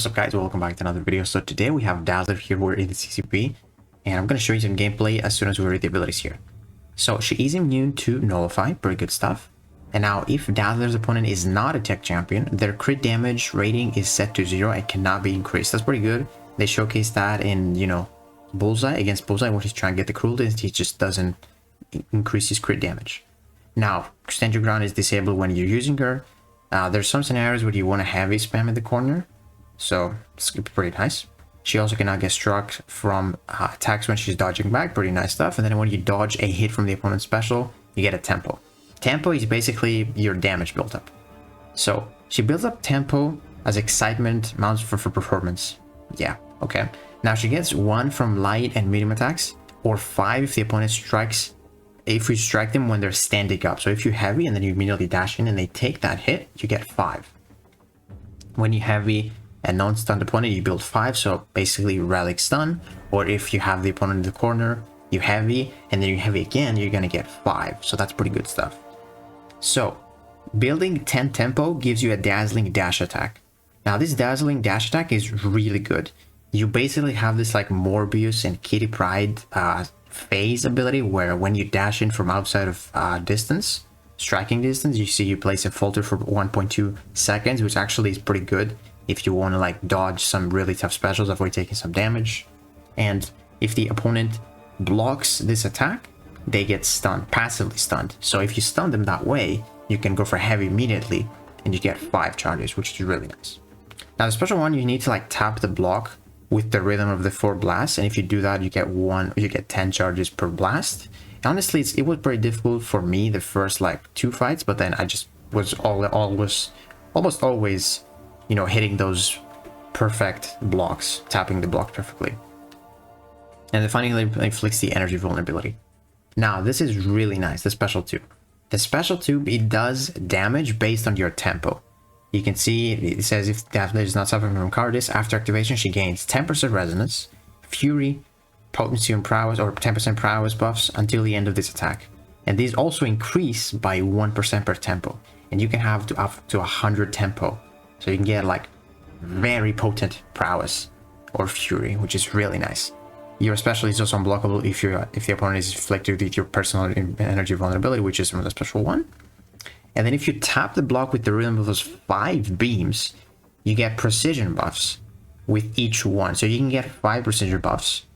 What's up guys, welcome back to another video. So today we have Dazzler here, we're in the CCP, and I'm going to show you some gameplay as soon as we read the abilities here. So she is immune to Nullify, pretty good stuff. And now if Dazzler's opponent is not a tech champion, their crit damage rating is set to 0 and cannot be increased. That's pretty good. They showcased that in, Bullseye, against Bullseye when he's trying to get the cruelty, he just doesn't increase his crit damage. Now, Stand Your Ground is disabled when you're using her. There's some scenarios where you want to heavy spam in the corner, so it's pretty nice. She also cannot get struck from attacks when she's dodging back, pretty nice stuff. And then when you dodge a hit from the opponent's special, you get a tempo. Tempo is basically your damage buildup. So she builds up tempo as excitement mounts for performance. Yeah, okay. Now she gets 1 from light and medium attacks, or 5 if the opponent strikes, if you strike them when they're standing up. So if you heavy and then you immediately dash in and they take that hit, you get 5. When you heavy and non-stunned opponent, you build 5, so basically relic stun. Or if you have the opponent in the corner, you heavy and then you heavy again, you're gonna get 5. So that's pretty good stuff. So building 10 tempo gives you a dazzling dash attack. Now this dazzling dash attack is really good. You basically have this like Morbius and Kitty Pryde phase ability, where when you dash in from outside of striking distance, you see you place a falter for 1.2 seconds, which actually is pretty good if you want to like dodge some really tough specials avoid taking some damage. And if the opponent blocks this attack, they get stunned, passively stunned. So if you stun them that way, you can go for heavy immediately and you get 5 charges, which is really nice. Now the special one, you need to like tap the block with the rhythm of the 4 blasts, and if you do that, you get 10 charges per blast. Honestly, it was pretty difficult for me the first like 2 fights, but then I just was almost always hitting those perfect blocks, tapping the block perfectly. And then finally inflicts the energy vulnerability. Now this is really nice, the special tube. The special tube, it does damage based on your tempo. You can see it says if Dazzler is not suffering from cowardice, after activation she gains 10% resonance, fury, potency and prowess, or 10% prowess buffs until the end of this attack. And these also increase by 1% per tempo. And you can have up to 100 tempo. So you can get like very potent prowess or fury, which is really nice. Your special is also unblockable if the opponent is inflicted with your personal energy vulnerability, which is from the special one. And then if you tap the block with the rhythm of those 5 beams, you get precision buffs with each one. So you can get 5 precision buffs,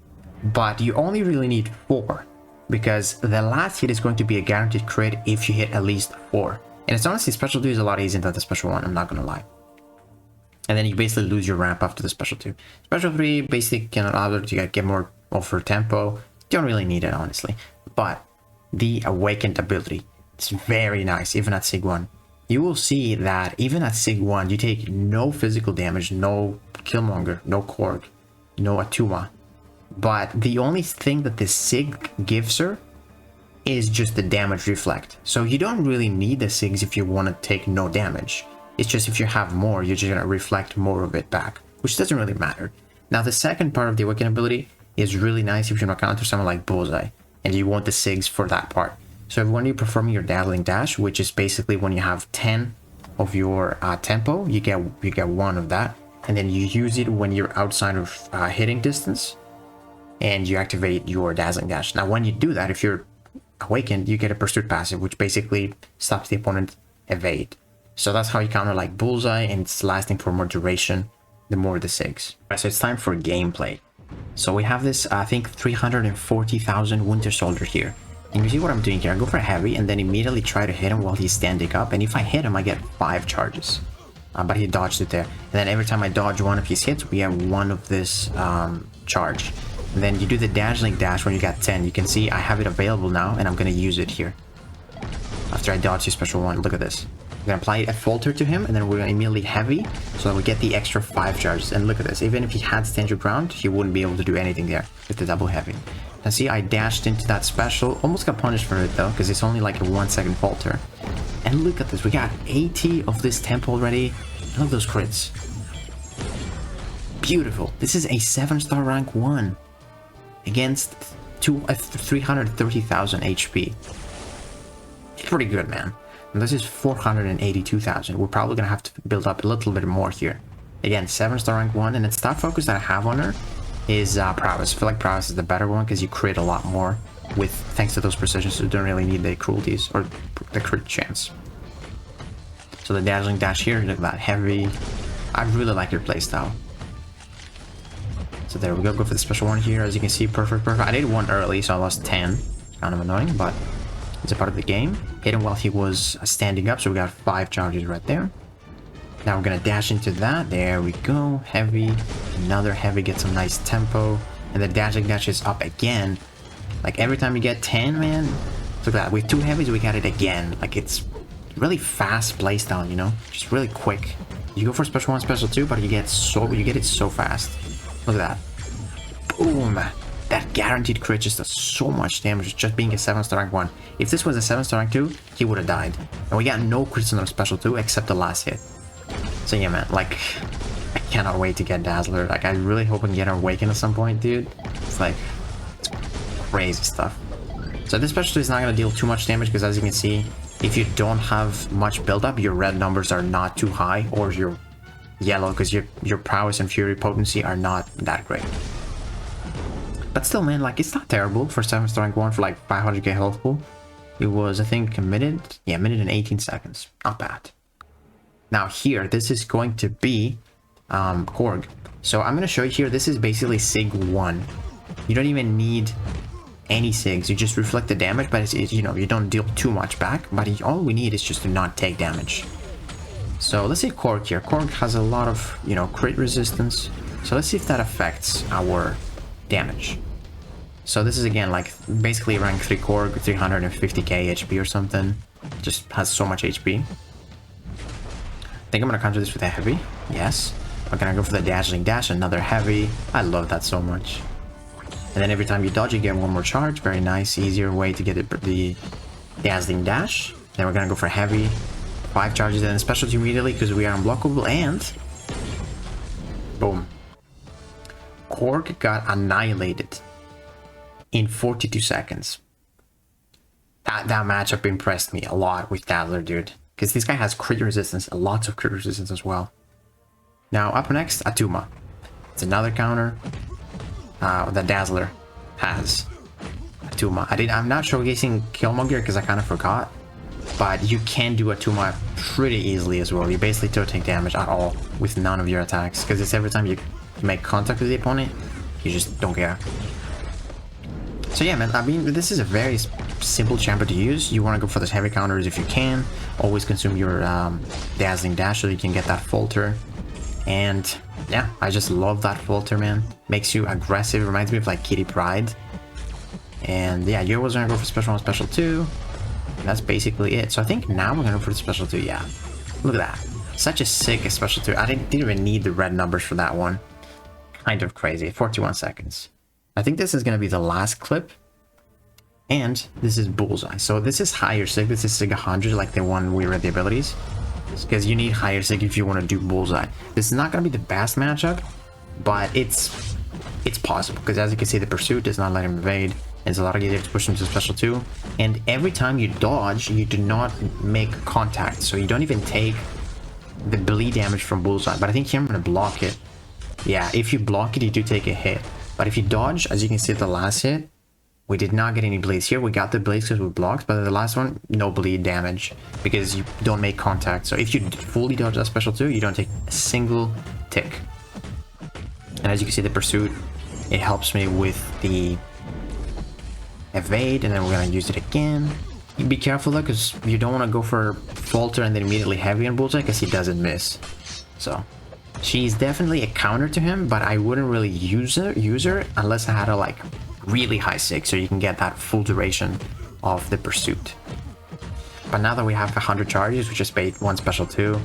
but you only really need 4, because the last hit is going to be a guaranteed crit if you hit at least 4. And it's honestly, special 2 is a lot easier than the special 1, I'm not gonna lie. And then you basically lose your ramp after the special 2. Special 3 basically can allow you to get more over tempo. Don't really need it, honestly. But the awakened ability, it's very nice, even at Sig 1. You will see that even at Sig 1, you take no physical damage, no Killmonger, no Korg, no Attuma. But the only thing that the Sig gives her is just the damage reflect. So you don't really need the Sigs if you want to take no damage. It's just if you have more, you're just going to reflect more of it back, which doesn't really matter. Now the second part of the awakened ability is really nice if you want to counter someone like Bullseye, and you want the Sigs for that part. So when you're performing your dazzling dash, which is basically when you have 10 of your tempo, you get 1 of that, and then you use it when you're outside of hitting distance, and you activate your dazzling dash. Now when you do that, if you're awakened, you get a pursuit passive, which basically stops the opponent evade. So that's how you counter like Bullseye, and it's lasting for more duration the more the Sigs. Alright, so it's time for gameplay. So we have this, I think, 340,000 Winter Soldier here. And you see what I'm doing here, I go for heavy and then immediately try to hit him while he's standing up, and if I hit him I get 5 charges. But he dodged it there. And then every time I dodge one of his hits, we have 1 of this charge. And then you do the dazzling dash when you got 10. You can see I have it available now, and I'm going to use it here. After I dodge his special one, look at this. I'm going to apply a falter to him, and then we're going to immediately heavy, so that we get the extra 5 charges. And look at this, even if he had Stand Your Ground, he wouldn't be able to do anything there with the double heavy. And see, I dashed into that special, almost got punished for it though, because it's only like a 1-second falter. And look at this, we got 80 of this tempo already. Look at those crits. Beautiful. This is a 7-star rank 1 against 330,000 HP. It's pretty good, man. And this is 482,000. We're probably gonna have to build up a little bit more here. Again, 7-star rank 1, and the stat focus that I have on her is prowess. I feel like prowess is the better one because you crit a lot more with thanks to those precisions, so you don't really need the cruelties or the crit chance. So the dazzling dash here, look at that, heavy. I really like your playstyle. So there we go for the special one here. As you can see, perfect. I did one early, so I lost 10. Kind of annoying, but it's a part of the game. Hit him while he was standing up, so we got 5 charges right there. Now we're gonna dash into that. There we go. Heavy. Another heavy. Get some nice tempo. And the dashing dash is up again. Like every time you get 10, man. Look at that. With 2 heavies, we got it again. Like it's really fast playstyle, you know? Just really quick. You go for special 1, special 2, but you get it so fast. Look at that. Boom. That guaranteed crit just does so much damage just being a 7-star rank 1. If this was a 7-star rank 2, he would have died. And we got no crits on our special 2 except the last hit. So yeah, man, like, I cannot wait to get Dazzler. Like, I really hope we can get her Awaken at some point, dude. It's like, it's crazy stuff. So this special 2 is not going to deal too much damage because, as you can see, if you don't have much build-up, your red numbers are not too high, or your yellow, because your prowess and fury potency are not that great. But still, man, like, it's not terrible for 7-star rank 1 for like 500k health pool. It was, I think, a minute. Yeah, a minute and 18 seconds. Not bad. Now here, this is going to be Korg. So I'm going to show you here, this is basically Sig 1. You don't even need any Sigs, you just reflect the damage, but it's, you know, you don't deal too much back, but all we need is just to not take damage. So let's see Korg here. Korg has a lot of, you know, crit resistance. So let's see if that affects our damage. So this is again like basically rank 3 Korg, 350k HP or something. Just has so much HP. I think I'm gonna counter this with a heavy. Yes. I'm gonna go for the dazzling dash, another heavy. I love that so much. And then every time you dodge, you get 1 more charge. Very nice, easier way to get the dazzling dash. Then we're gonna go for heavy. 5 charges and then specialty immediately because we are unblockable, and boom. Korg got annihilated in 42 seconds. That matchup impressed me a lot with Dazzler, dude. Because this guy has crit resistance, lots of crit resistance as well. Now, up next, Attuma. It's another counter that Dazzler has. Attuma. I'm not showcasing Killmonger because I kind of forgot. But you can do Attuma pretty easily as well. You basically don't take damage at all with none of your attacks. Because it's every time you make contact with the opponent, you just don't care. So yeah, man, I mean, this is a very simple champion to use. You want to go for those heavy counters if you can. Always consume your dazzling dash so you can get that falter. And yeah, I just love that falter, man. Makes you aggressive. Reminds me of like Kitty Pryde. And yeah, you always want to go for special 1, special 2. And that's basically it. So I think now we're going to go for the special 2. Yeah, look at that. Such a sick special 2. I didn't even need the red numbers for that one. Kind of crazy. 41 seconds. I think this is going to be the last clip. And this is Bullseye. So this is higher Sig. This is Sig 100, like the one we read the abilities. Because you need higher Sig if you want to do Bullseye. This is not going to be the best matchup, but it's possible. Because as you can see, the pursuit does not let him evade. It's a lot easier to push him to special 2. And every time you dodge, you do not make contact. So you don't even take the bleed damage from Bullseye. But I think here I'm going to block it. Yeah, if you block it, you do take a hit. But if you dodge, as you can see at the last hit, we did not get any bleeds. Here we got the bleeds because we blocked, but the last one, no bleed damage because you don't make contact. So if you fully dodge that special 2, you don't take a single tick. And as you can see, the pursuit, it helps me with the evade, and then we're going to use it again. You be careful though, because you don't want to go for falter and then immediately heavy on Bullseye because he doesn't miss. So she's definitely a counter to him, but I wouldn't really use her unless I had a like really high Sig, so you can get that full duration of the pursuit. But now that we have 100 charges, we just bait 1 special 2.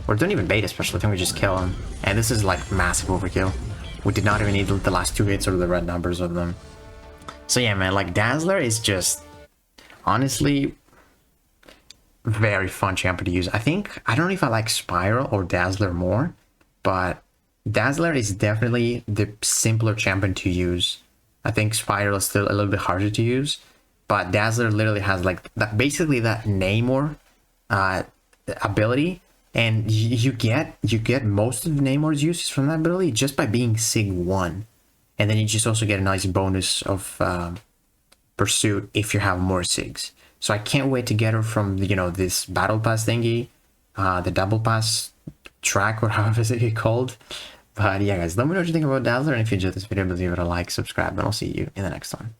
Or don't even bait a special 2, we just kill him. And this is like massive overkill. We did not even need the last 2 hits or the red numbers of them. So yeah, man, like Dazzler is just honestly very fun champion to use. I don't know if I like Spiral or Dazzler more, but Dazzler is definitely the simpler champion to use. I think Spiral is still a little bit harder to use, but Dazzler literally has like that, basically that Namor ability And you get most of Namor's uses from that ability just by being Sig 1. And then you just also get a nice bonus of Pursuit if you have more Sigs. So I can't wait to get her from, you know, this Battle Pass thingy, the Double Pass track, or however it's called. But yeah, guys, let me know what you think about Dazzler, and if you enjoyed this video, leave it a like, subscribe, and I'll see you in the next one.